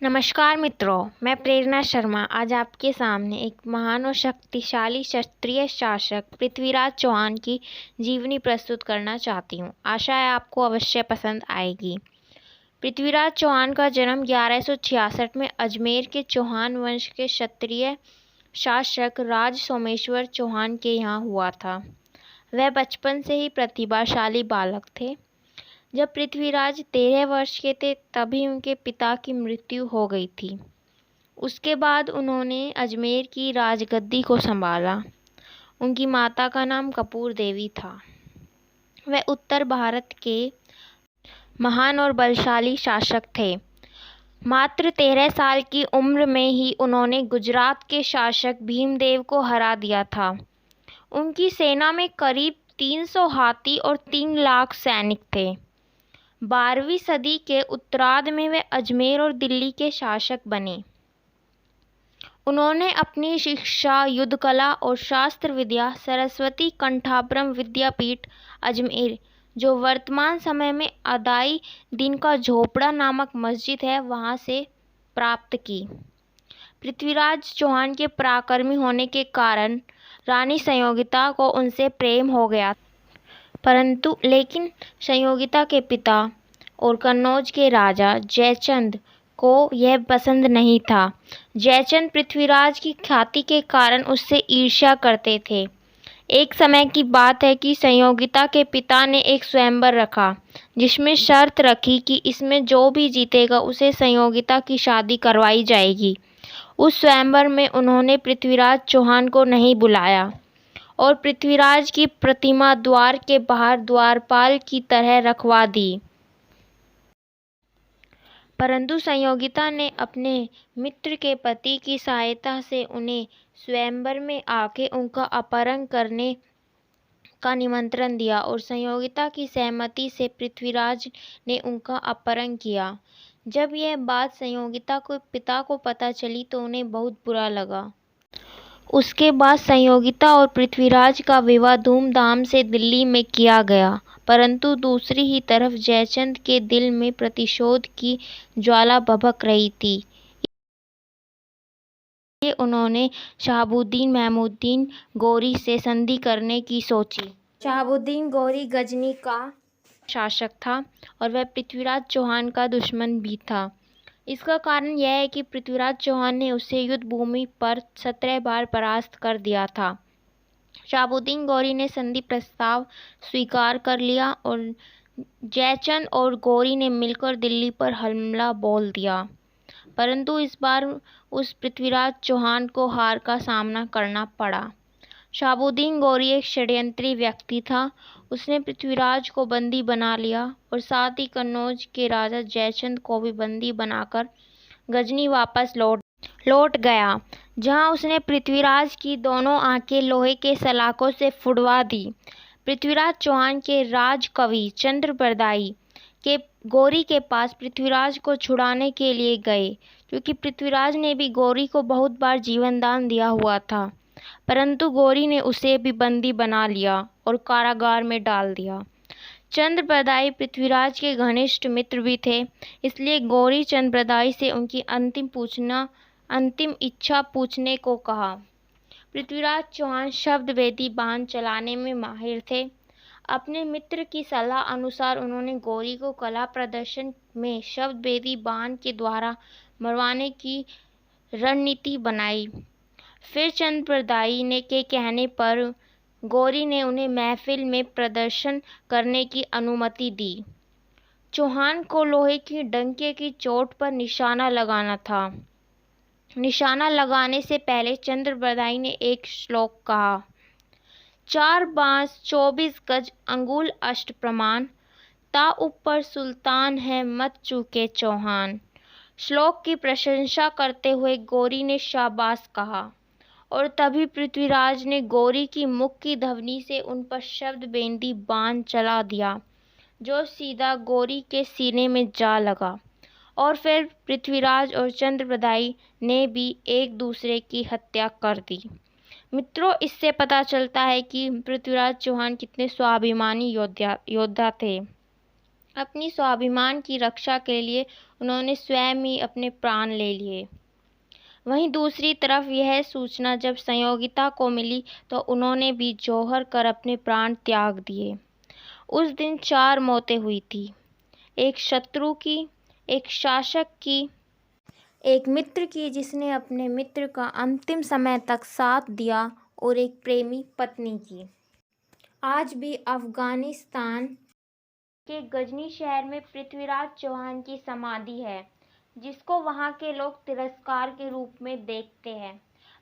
नमस्कार मित्रों, मैं प्रेरणा शर्मा आज आपके सामने एक महान और शक्तिशाली क्षत्रिय शासक पृथ्वीराज चौहान की जीवनी प्रस्तुत करना चाहती हूँ। आशा है आपको अवश्य पसंद आएगी। पृथ्वीराज चौहान का जन्म 1166 में अजमेर के चौहान वंश के क्षत्रिय शासक राज सोमेश्वर चौहान के यहाँ हुआ था। वह बचपन से ही प्रतिभाशाली बालक थे। जब पृथ्वीराज 13 वर्ष के थे तभी उनके पिता की मृत्यु हो गई थी। उसके बाद उन्होंने अजमेर की राजगद्दी को संभाला। उनकी माता का नाम कपूर देवी था। वह उत्तर भारत के महान और बलशाली शासक थे। मात्र 13 साल की उम्र में ही उन्होंने गुजरात के शासक भीमदेव को हरा दिया था। उनकी सेना में करीब 300 हाथी और 3 लाख सैनिक थे। 12वीं सदी के उत्तरार्ध में वे अजमेर और दिल्ली के शासक बने। उन्होंने अपनी शिक्षा युद्धकला और शास्त्र विद्या सरस्वती कंठाभ्रम विद्यापीठ अजमेर, जो वर्तमान समय में अदाई दिन का झोपड़ा नामक मस्जिद है, वहां से प्राप्त की। पृथ्वीराज चौहान के पराक्रमी होने के कारण रानी संयोगिता को उनसे प्रेम हो गया, लेकिन संयोगिता के पिता और कन्नौज के राजा जयचंद को यह पसंद नहीं था। जयचंद पृथ्वीराज की ख्याति के कारण उससे ईर्ष्या करते थे। एक समय की बात है कि संयोगिता के पिता ने एक स्वयंवर रखा, जिसमें शर्त रखी कि इसमें जो भी जीतेगा उसे संयोगिता की शादी करवाई जाएगी। उस स्वयंवर में उन्होंने पृथ्वीराज चौहान को नहीं बुलाया और पृथ्वीराज की प्रतिमा द्वार के बाहर द्वारपाल की तरह रखवा दी। परंतु संयोगिता ने अपने मित्र के पति की सहायता से उन्हें स्वयंवर में आके उनका अपहरण करने का निमंत्रण दिया और संयोगिता की सहमति से पृथ्वीराज ने उनका अपहरण किया। जब यह बात संयोगिता के पिता को पता चली तो उन्हें बहुत बुरा लगा। उसके बाद संयोगिता और पृथ्वीराज का विवाह धूमधाम से दिल्ली में किया गया। परंतु दूसरी ही तरफ जयचंद के दिल में प्रतिशोध की ज्वाला भभक रही थी। इसलिए उन्होंने शहाबुद्दीन महमूदुद्दीन गौरी से संधि करने की सोची। शहाबुद्दीन गौरी गजनी का शासक था और वह पृथ्वीराज चौहान का दुश्मन भी था। इसका कारण यह है कि पृथ्वीराज चौहान ने उसे युद्ध भूमि पर 17 बार परास्त कर दिया था। शहाबुद्दीन गौरी ने संधि प्रस्ताव स्वीकार कर लिया और जयचंद और गौरी ने मिलकर दिल्ली पर हमला बोल दिया। परंतु इस बार उस पृथ्वीराज चौहान को हार का सामना करना पड़ा। शहाबुद्दीन गौरी एक षड्यंत्री व्यक्ति था। उसने पृथ्वीराज को बंदी बना लिया और साथ ही कन्नौज के राजा जयचंद को भी बंदी बनाकर गजनी वापस लौट गया, जहां उसने पृथ्वीराज की दोनों आंखें लोहे के सलाखों से फुड़वा दी। पृथ्वीराज चौहान के राजकवि चंद्रबरदाई के गौरी के पास पृथ्वीराज को छुड़ाने के लिए गए, क्योंकि पृथ्वीराज ने भी गौरी को बहुत बार जीवन दान दिया हुआ था। परंतु गौरी ने उसे भी बंदी बना लिया और कारागार में डाल दिया। चंद्रबरदाई पृथ्वीराज के घनिष्ठ मित्र भी थे, इसलिए गौरी चंद्रबरदाई से उनकी अंतिम इच्छा पूछने को कहा। पृथ्वीराज चौहान शब्द वेदी बाण चलाने में माहिर थे। अपने मित्र की सलाह अनुसार उन्होंने गौरी को कला प्रदर्शन में शब्द वेदी बाण के द्वारा मरवाने की रणनीति बनाई। फिर चंद्रबरदाई के कहने पर गौरी ने उन्हें महफिल में प्रदर्शन करने की अनुमति दी। चौहान को लोहे की डंके की चोट पर निशाना लगाना था। निशाना लगाने से पहले चंद्रबरदाई ने एक श्लोक कहा। 4 बांस 24 गज अंगुल अष्ट प्रमाण, ता ऊपर सुल्तान है मत चूके चौहान। श्लोक की प्रशंसा करते हुए गौरी ने शाबाश कहा और तभी पृथ्वीराज ने गौरी की मुख की ध्वनि से उन पर शब्द बेंदी बाण चला दिया, जो सीधा गौरी के सीने में जा लगा और फिर पृथ्वीराज और चंद्रबरदाई ने भी एक दूसरे की हत्या कर दी। मित्रों, इससे पता चलता है कि पृथ्वीराज चौहान कितने स्वाभिमानी योद्धा थे। अपनी स्वाभिमान की रक्षा के लिए उन्होंने स्वयं ही अपने प्राण ले लिए। वहीं दूसरी तरफ यह सूचना जब संयोगिता को मिली तो उन्होंने भी जौहर कर अपने प्राण त्याग दिए। उस दिन 4 मौतें हुई थी, एक शत्रु की, एक शासक की, एक मित्र की जिसने अपने मित्र का अंतिम समय तक साथ दिया, और एक प्रेमी पत्नी की। आज भी अफगानिस्तान के गजनी शहर में पृथ्वीराज चौहान की समाधि है, जिसको वहां के लोग तिरस्कार के रूप में देखते हैं,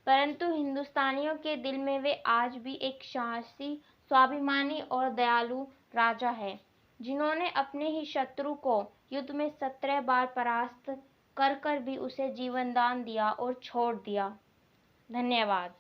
परंतु हिंदुस्तानियों के दिल में वे आज भी एक साहसी, स्वाभिमानी और दयालु राजा है, जिन्होंने अपने ही शत्रु को युद्ध में 17 बार परास्त कर भी उसे जीवनदान दिया और छोड़ दिया। धन्यवाद।